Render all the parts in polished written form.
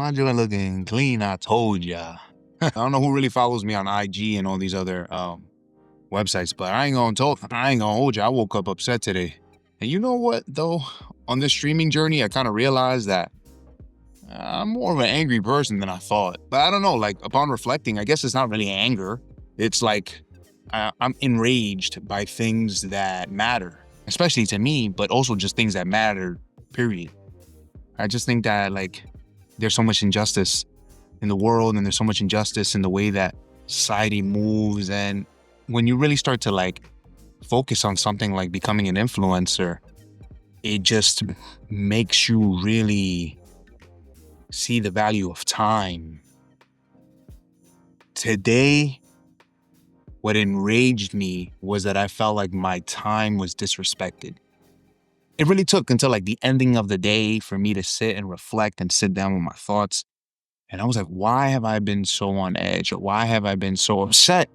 my joint looking clean, I told ya. I don't know who really follows me on IG and all these other websites, but I ain't gonna hold you. I woke up upset today. And you know what, though? On this streaming journey, I kind of realized that I'm more of an angry person than I thought. But I don't know, like, upon reflecting, I guess it's not really anger. It's like I'm enraged by things that matter, especially to me, but also just things that matter, period. I just think that, like, there's so much injustice in the world, and there's so much injustice in the way that society moves. And when you really start to, like, focus on something like becoming an influencer, it just makes you really see the value of time. Today, what enraged me was that I felt like my time was disrespected. It really took until like the ending of the day for me to sit and reflect and sit down with my thoughts. And I was like, why have I been so on edge? Or why have I been so upset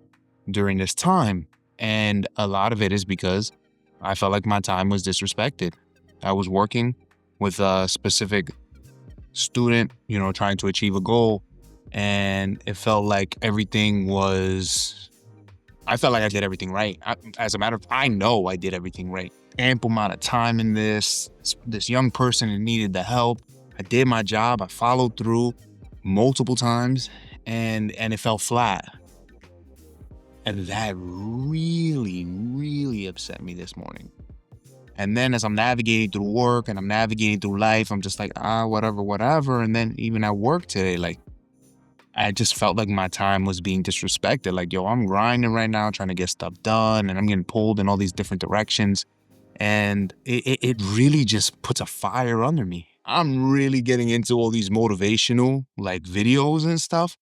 during this time? And a lot of it is because I felt like my time was disrespected. I was working with a specific student, trying to achieve a goal. And it felt like I felt like I did everything right. I know I did everything right. Ample amount of time in this young person that needed the help. I did my job. I followed through multiple times, and it fell flat. And that really, really upset me this morning. And then as I'm navigating through work and I'm navigating through life, I'm just like, whatever. And then even at work today, like, I just felt like my time was being disrespected. Like, yo, I'm grinding right now, trying to get stuff done, and I'm getting pulled in all these different directions. And it really just puts a fire under me. I'm really getting into all these motivational, like, videos and stuff.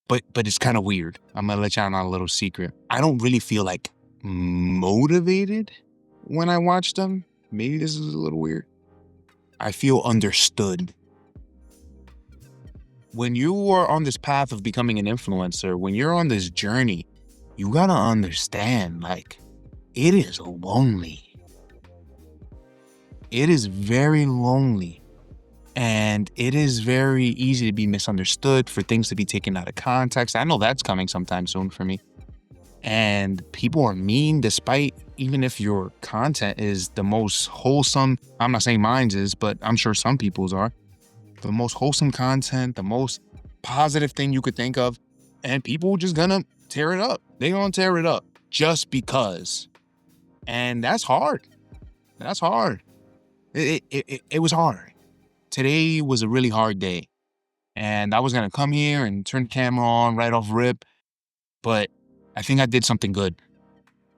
But it's kind of weird. I'm gonna let y'all know a little secret. I don't really feel like motivated when I watch them. Maybe this is a little weird. I feel understood. When you are on this path of becoming an influencer, when you're on this journey, you gotta understand, like, it is lonely. It is very lonely. And it is very easy to be misunderstood, for things to be taken out of context. I know that's coming sometime soon for me. And people are mean, despite, even if your content is the most wholesome. I'm not saying mine's is, but I'm sure some people's are. The most wholesome content, the most positive thing you could think of. And people just gonna tear it up. They gonna tear it up just because. And that's hard. That's hard. It was hard. Today was a really hard day. And I was gonna come here and turn the camera on right off rip. But I think I did something good,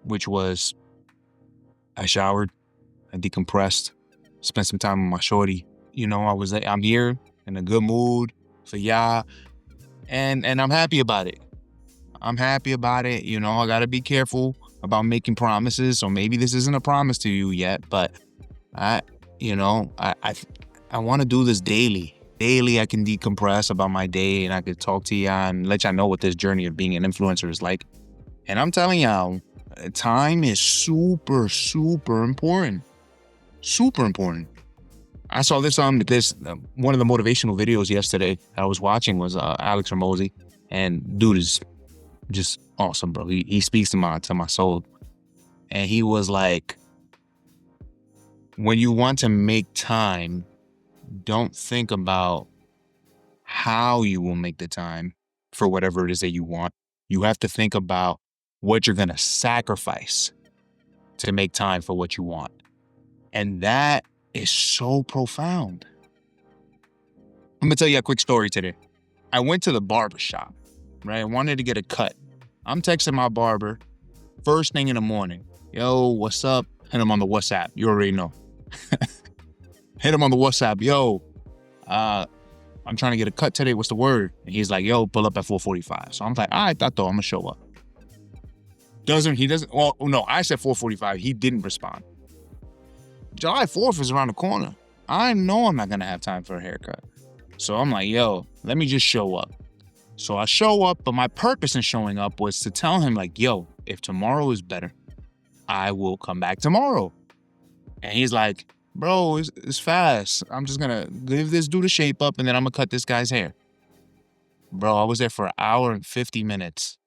which was I showered, I decompressed, spent some time with my shorty. I'm here in a good mood for y'all, and I'm happy about it. I gotta be careful about making promises, so maybe this isn't a promise to you yet, but I want to do this daily. Daily, I can decompress about my day, and I could talk to y'all and let y'all know what this journey of being an influencer is like. And I'm telling y'all, time is super, super important. Super important. I saw this one of the motivational videos yesterday that I was watching was Alex Hormozi, and dude is just awesome, bro. He speaks to my soul, and he was like, when you want to make time, don't think about how you will make the time for whatever it is that you want. You have to think about what you're gonna sacrifice to make time for what you want, and that is so profound. I'm gonna tell you a quick story today. I went to the barber shop, right? I wanted to get a cut. I'm texting my barber first thing in the morning. Yo, what's up? Hit him on the WhatsApp. You already know. Hit him on the WhatsApp. Yo, I'm trying to get a cut today. What's the word? And he's like, yo, pull up at 4:45. So I'm like, all right, Tato, I'm gonna show up. He doesn't. Well, no, I said 4:45. He didn't respond. July 4th is around the corner. I know I'm not gonna have time for a haircut. So I'm like, yo, let me just show up. So I show up, but my purpose in showing up was to tell him, like, yo, if tomorrow is better, I will come back tomorrow. And he's like, Bro, it's fast. I'm just gonna give this dude a shape up and then I'm gonna cut this guy's hair. Bro, I was there for an hour and 50 minutes.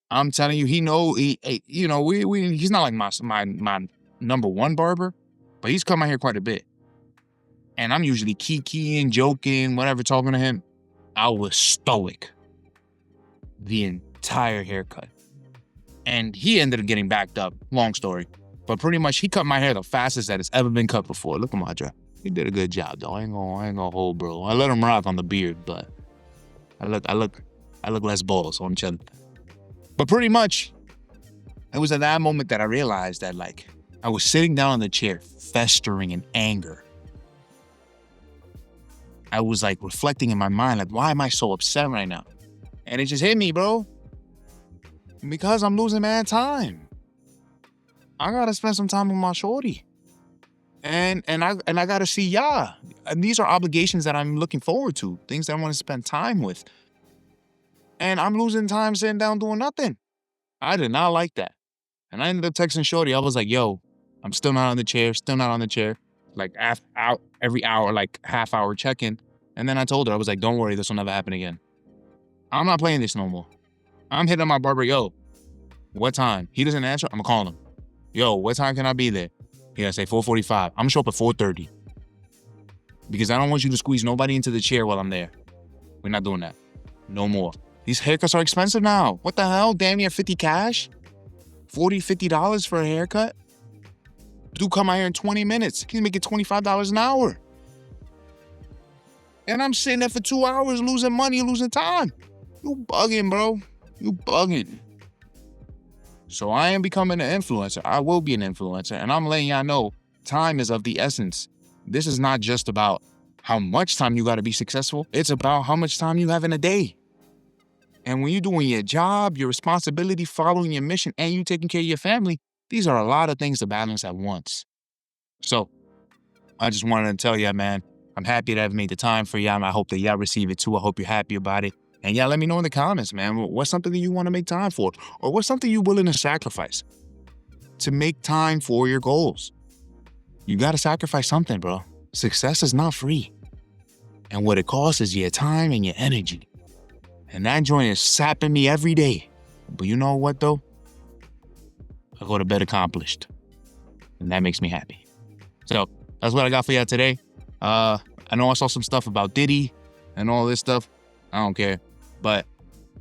I'm telling you, he's not like my number one barber, but he's cut my hair quite a bit. And I'm usually kikiing, joking, whatever, talking to him. I was stoic the entire haircut. And he ended up getting backed up. Long story. But pretty much he cut my hair the fastest that it's ever been cut before. Look at my dry. He did a good job though. I ain't gonna hold, bro. I let him rock on the beard, but I look less bald, so I'm chilling. But pretty much, it was at that moment that I realized that like I was sitting down on the chair, festering in anger. I was like reflecting in my mind, like, why am I so upset right now? And it just hit me, bro. Because I'm losing mad time. I gotta spend some time with my shorty. And I gotta see y'all. And these are obligations that I'm looking forward to, things that I want to spend time with. And I'm losing time sitting down doing nothing. I did not like that. And I ended up texting shorty. I was like, yo, I'm still not on the chair, Like every hour, like half hour check-in. And then I told her, I was like, don't worry, this will never happen again. I'm not playing this no more. I'm hitting my barber, yo, what time? He doesn't answer, I'm gonna call him. Yo, what time can I be there? He gotta say 4:45. I'm gonna show up at 4:30. Because I don't want you to squeeze nobody into the chair while I'm there. We're not doing that. No more. These haircuts are expensive now. What the hell? Damn near 50 cash? $40, $50 for a haircut? Dude come out here in 20 minutes. He's making $25 an hour. And I'm sitting there for 2 hours losing money, losing time. You bugging, bro. You bugging. So I am becoming an influencer. I will be an influencer. And I'm letting y'all know time is of the essence. This is not just about how much time you got to be successful. It's about how much time you have in a day. And when you're doing your job, your responsibility, following your mission, and you taking care of your family, these are a lot of things to balance at once. So I just wanted to tell y'all, man, I'm happy that I've made the time for y'all. And I hope that y'all receive it too. I hope you're happy about it. And yeah, let me know in the comments, man, what's something that you want to make time for? Or what's something you're willing to sacrifice to make time for your goals? You got to sacrifice something, bro. Success is not free. And what it costs is your time and your energy. And that joint is sapping me every day. But you know what, though? I go to bed accomplished. And that makes me happy. So that's what I got for y'all today. I know I saw some stuff about Diddy and all this stuff. I don't care. But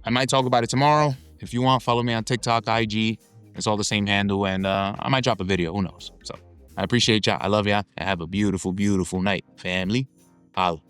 I might talk about it tomorrow. If you want, follow me on TikTok, IG. It's all the same handle. And I might drop a video. Who knows? So I appreciate y'all. I love y'all. And have a beautiful, beautiful night, family. Holla.